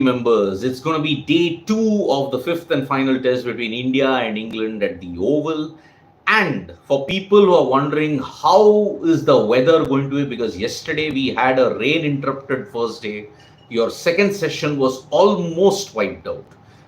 members, it's going to be day 2 of the 5th and final test between India and England at the Oval. And for people who are wondering how is the weather going to be, because yesterday we had a rain interrupted first day, your second session was almost wiped out.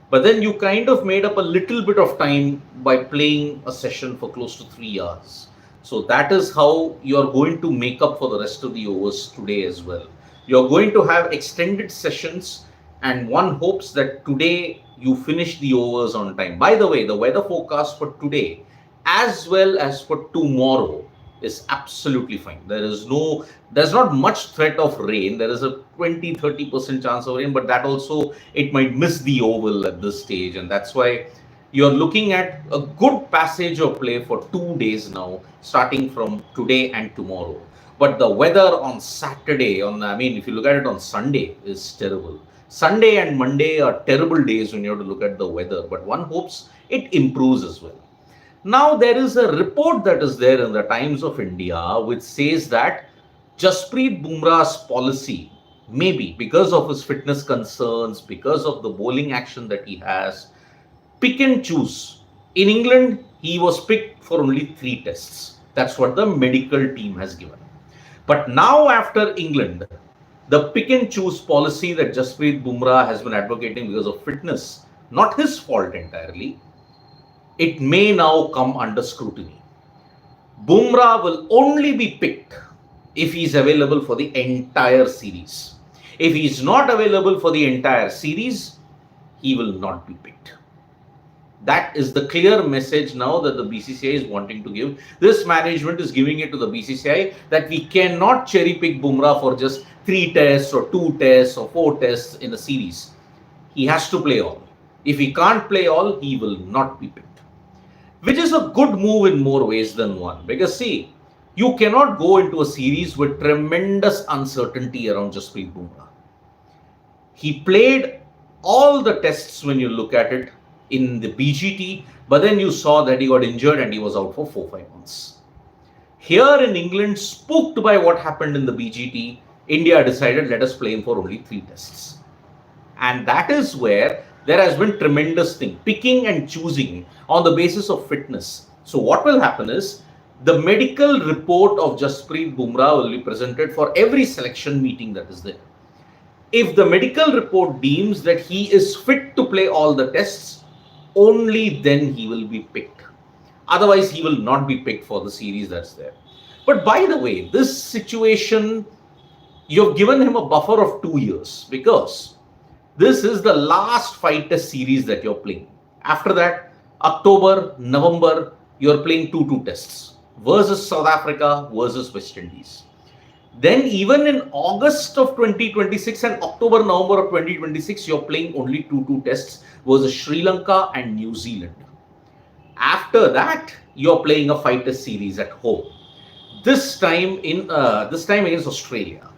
But then you kind of made up a little bit of time by playing a session for close to 3 hours. So that is how you're going to make up for the rest of the overs today as well. You're going to have extended sessions, and one hopes that today you finish the overs on time. By the way, the weather forecast for today as well as for tomorrow is absolutely fine. There's not much threat of rain. There is a 20-30% chance of rain, but that also, it might miss the oval at this stage, and that's why you're looking at a good passage of play for 2 days now, starting from today and tomorrow. But the weather on Saturday, if you look at it on Sunday, is terrible. Sunday and Monday are terrible days when you have to look at the weather, but one hopes it improves as well. Now, there is a report that is there in the Times of India which says that Jasprit Bumrah's policy, maybe because of his fitness concerns, because of the bowling action that he has, pick and choose. In England, he was picked for only 3 tests. That's what the medical team has given. But now, after England, the pick and choose policy that Jasprit Bumrah has been advocating because of fitness, not his fault entirely, it may now come under scrutiny. Bumrah will only be picked if he is available for the entire series. If he is not available for the entire series, he will not be picked. That is the clear message now that the BCCI is wanting to give. This management is giving it to the BCCI that we cannot cherry pick Bumrah for just 3 tests or 2 tests or 4 tests in a series. He has to play all. If he can't play all, he will not be picked. Which is a good move in more ways than one. Because see, you cannot go into a series with tremendous uncertainty around Jasprit Bumrah. He played all the tests when you look at it in the BGT, but then you saw that he got injured and he was out for 4-5 months. Here in England, spooked by what happened in the BGT, India decided, let us play him for only 3 tests. And that is where there has been tremendous thing, picking and choosing on the basis of fitness. So what will happen is, the medical report of Jasprit Bumrah will be presented for every selection meeting that is there. If the medical report deems that he is fit to play all the tests, only then he will be picked. Otherwise, he will not be picked for the series that's there. But by the way, this situation, you've given him a buffer of 2 years, because this is the last 5 test series that you're playing. After that, October, November, you're playing 2 tests versus South Africa versus West Indies. Then even in August of 2026 and October, November of 2026, you're playing only 2 tests versus Sri Lanka and New Zealand. After that, you're playing a 5 test series at home. This time against Australia.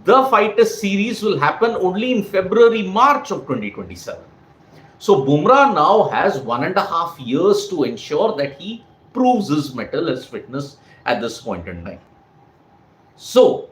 The 5 test series will happen only in February, March of 2027. So Bumrah now has 1.5 years to ensure that he proves his mettle, his fitness at this point in time. So,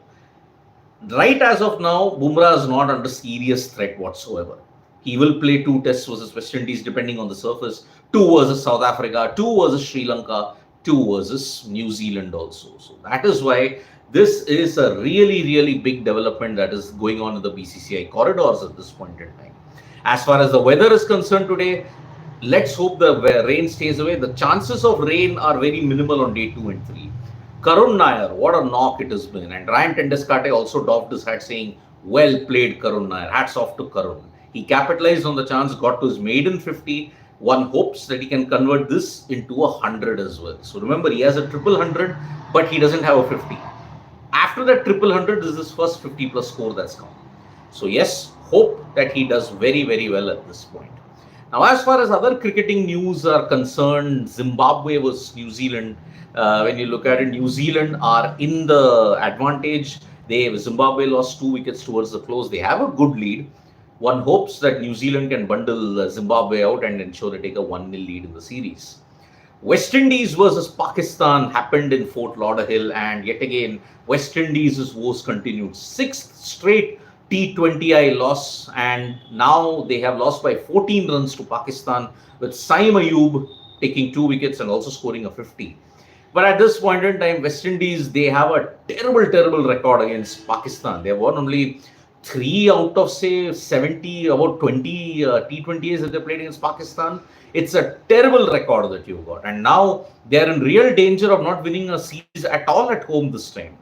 right as of now, Bumrah is not under serious threat whatsoever. He will play 2 tests versus West Indies depending on the surface, 2 versus South Africa, 2 versus Sri Lanka, 2 versus New Zealand also. So that is why this is a really, really big development that is going on in the BCCI corridors at this point in time. As far as the weather is concerned today, let's hope the rain stays away. The chances of rain are very minimal on day 2 and 3. Karun Nair, what a knock it has been. And Ryan Tendeskate also doffed his hat saying, well played Karun Nair. Hats off to Karun. He capitalized on the chance, got to his maiden 50. One hopes that he can convert this into 100 as well. So remember, he has a triple 100, but he doesn't have a 50. After that triple 100, this is his first 50 plus score that's come. So yes, hope that he does very, very well at this point. Now, as far as other cricketing news are concerned, Zimbabwe versus New Zealand. When you look at it, New Zealand are in the advantage. Zimbabwe lost 2 wickets towards the close. They have a good lead. One hopes that New Zealand can bundle Zimbabwe out and ensure they take a 1-0 lead in the series. West Indies versus Pakistan happened in Fort Lauderdale, and yet again, West Indies' woes continued. 6th straight T20I loss, and now they have lost by 14 runs to Pakistan, with Saim Ayub taking 2 wickets and also scoring a 50. But at this point in time, West Indies, they have a terrible, terrible record against Pakistan. They have won only 3 out of, say, 70, about 20 T20As that they played against Pakistan. It's a terrible record that you've got. And now they're in real danger of not winning a series at all at home this time.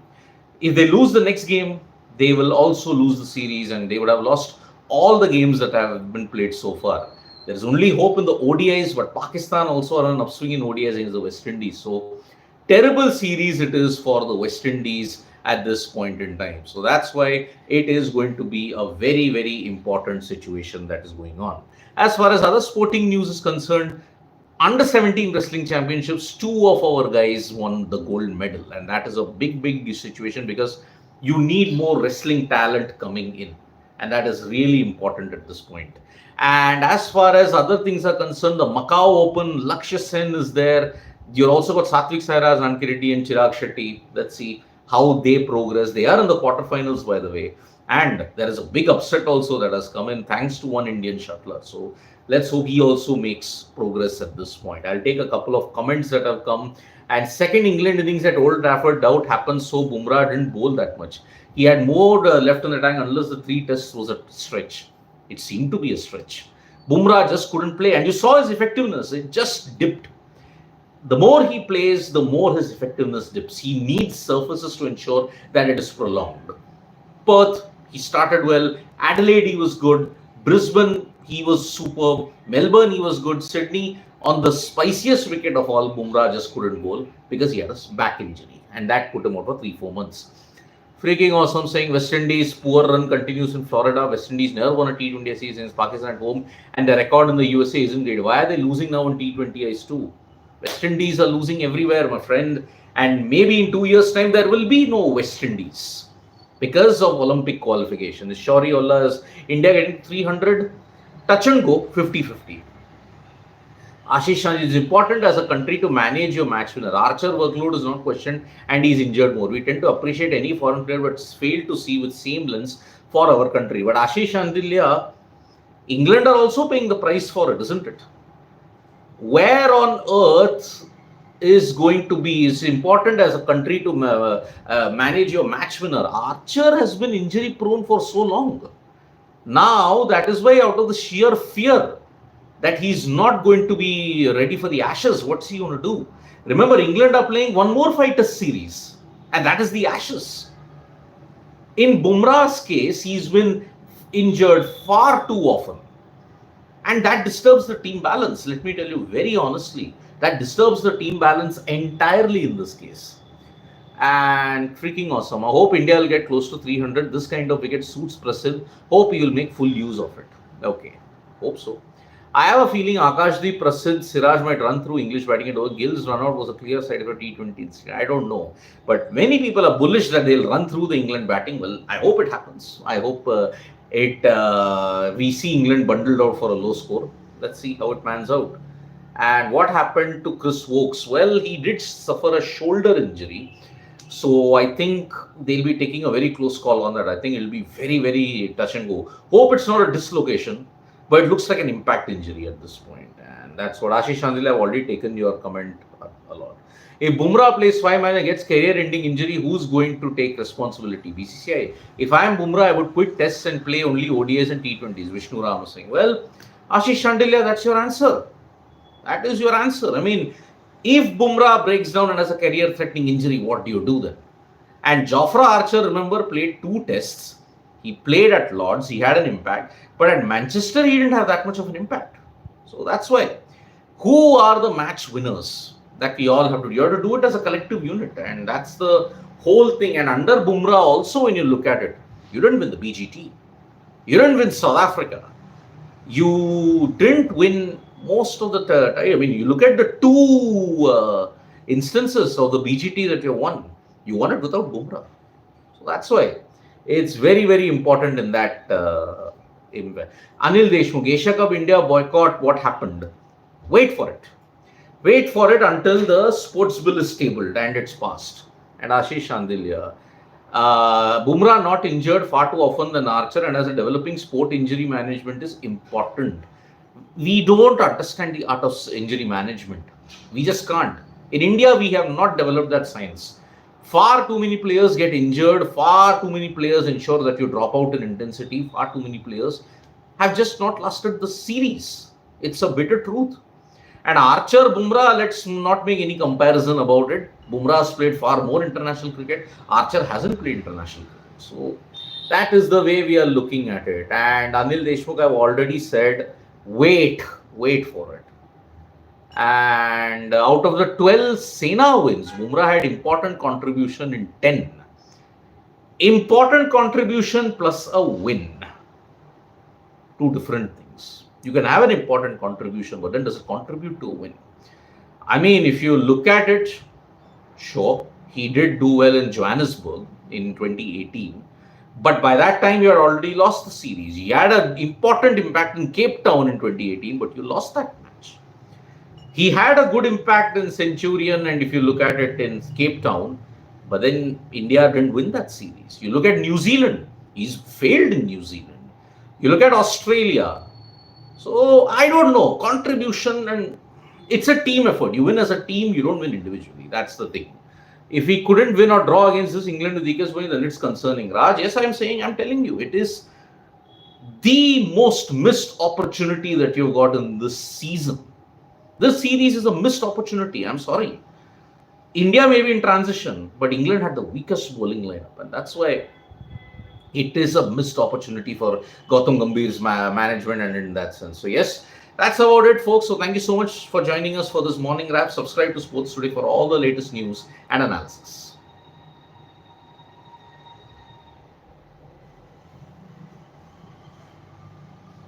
If they lose the next game, they will also lose the series, and they would have lost all the games that have been played so far. There is only hope in the ODIs, but Pakistan also are on an upswing in ODIs against the West Indies. So terrible series it is for the West Indies at this point in time. So that's why it is going to be a very, very important situation that is going on. As far as other sporting news is concerned, under 17 wrestling championships, 2 of our guys won the gold medal. And that is a big, big situation, because you need more wrestling talent coming in. And that is really important at this point. And as far as other things are concerned, the Macau Open, Lakshya Sen is there. You've also got Satvik Sairaj, Anki Reddy and Chirag Shetty. Let's see how they progress. They are in the quarterfinals, by the way. And there is a big upset also that has come in thanks to one Indian shuttler. So let's hope he also makes progress at this point. I'll take a couple of comments that have come. And second England innings at Old Trafford, doubt happened, so Bumrah didn't bowl that much. He had more left in the tank unless the 3 tests was a stretch. It seemed to be a stretch. Bumrah just couldn't play, and you saw his effectiveness. It just dipped. The more he plays, the more his effectiveness dips. He needs surfaces to ensure that it is prolonged. Perth, he started well. Adelaide, he was good. Brisbane, he was superb. Melbourne, he was good. Sydney, on the spiciest wicket of all, Bumrah just couldn't bowl because he had a back injury, and that put him out for 3-4 months. Freaking awesome saying West Indies poor run continues in Florida. West Indies never won a T20I series against Pakistan at home, and the record in the USA isn't great. Why are they losing now in T20Is too? West Indies are losing everywhere, my friend, and maybe in 2 years' time there will be no West Indies because of Olympic qualification. The Shauri Allah is India getting 300, touch and go, 50-50. Ashish Shanji, it's important as a country to manage your match winner. Archer workload is not questioned and he's injured more. We tend to appreciate any foreign player but fail to see with same lens for our country. But Ashish Shandilya, England are also paying the price for it, isn't it? Where on earth is going to be, is important as a country to manage your match winner. Archer has been injury prone for so long. Now that is why, out of the sheer fear that he's not going to be ready for the Ashes, what's he going to do? Remember, England are playing one more Test series, and that is the Ashes. In Bumrah's case, he's been injured far too often, and that disturbs the team balance. Let me tell you very honestly, that disturbs the team balance entirely in this case. And freaking awesome. I hope India will get close to 300. This kind of wicket suits Prasidh. Hope he will make full use of it. Okay, hope so. I have a feeling Akashdeep, Prasidh, Siraj might run through English batting and over. Gill's run out was a clear side of a T20. I don't know. But many people are bullish that they'll run through the England batting. Well, I hope it happens. I hope we see England bundled out for a low score. Let's see how it pans out. And what happened to Chris Woakes? Well, he did suffer a shoulder injury. So I think they'll be taking a very close call on that. I think it'll be very, very touch and go. Hope it's not a dislocation, but it looks like an impact injury at this point. And that's what Ashish Chandila, I've already taken your comment a lot. If Bumrah plays 5 man and gets career-ending injury, who's going to take responsibility? BCCI. If I am Bumrah, I would quit tests and play only ODIs and T20s. Vishnu Ram is saying. Well, Ashish Chandila, that's your answer. That is your answer. I mean, if Bumrah breaks down and has a career-threatening injury, what do you do then? And Jofra Archer, remember, played 2 tests. He played at Lord's. He had an impact. But at Manchester, he didn't have that much of an impact. So that's why. Who are the match winners that we all have to do? You have to do it as a collective unit. And that's the whole thing. And under Bumrah also, when you look at it, you didn't win the BGT. You didn't win South Africa. You didn't win most of the time. I mean, you look at the 2 instances of the BGT that you won. You won it without Bumrah. So that's why. It's very, very important in that. Anil Deshmukh, Asia Cup India boycott, what happened? Wait for it. Wait for it until the sports bill is tabled and it's passed. And Ashish Chandilya, Bumrah not injured far too often than Archer, and as a developing sport, injury management is important. We don't understand the art of injury management. We just can't. In India, we have not developed that science. Far too many players get injured. Far too many players ensure that you drop out in intensity. Far too many players have just not lasted the series. It's a bitter truth. And Archer, Bumrah, let's not make any comparison about it. Bumrah has played far more international cricket. Archer hasn't played international cricket. So that is the way we are looking at it. And Anil Deshmukh, I've already said, wait for it. And out of the 12 Sena wins, Bumrah had important contribution in 10. Important contribution plus a win. Two different things. You can have an important contribution, but then does it contribute to a win? I mean, if you look at it, sure, he did do well in Johannesburg in 2018. But by that time, you had already lost the series. He had an important impact in Cape Town in 2018, but you lost that match. He had a good impact in Centurion, and if you look at it in Cape Town, but then India didn't win that series. You look at New Zealand, he's failed in New Zealand. You look at Australia. So I don't know, contribution, and it's a team effort. You win as a team, you don't win individually. That's the thing. If he couldn't win or draw against this England with weakest bowling, then it's concerning. Raj, yes, I'm telling you, it is the most missed opportunity that you've got in this season. This series is a missed opportunity. I'm sorry. India may be in transition, but England had the weakest bowling lineup, and that's why it is a missed opportunity for Gautam Gambhir's management, and in that sense. So yes, that's about it, folks. So thank you so much for joining us for this morning wrap. Subscribe to Sports Today for all the latest news and analysis.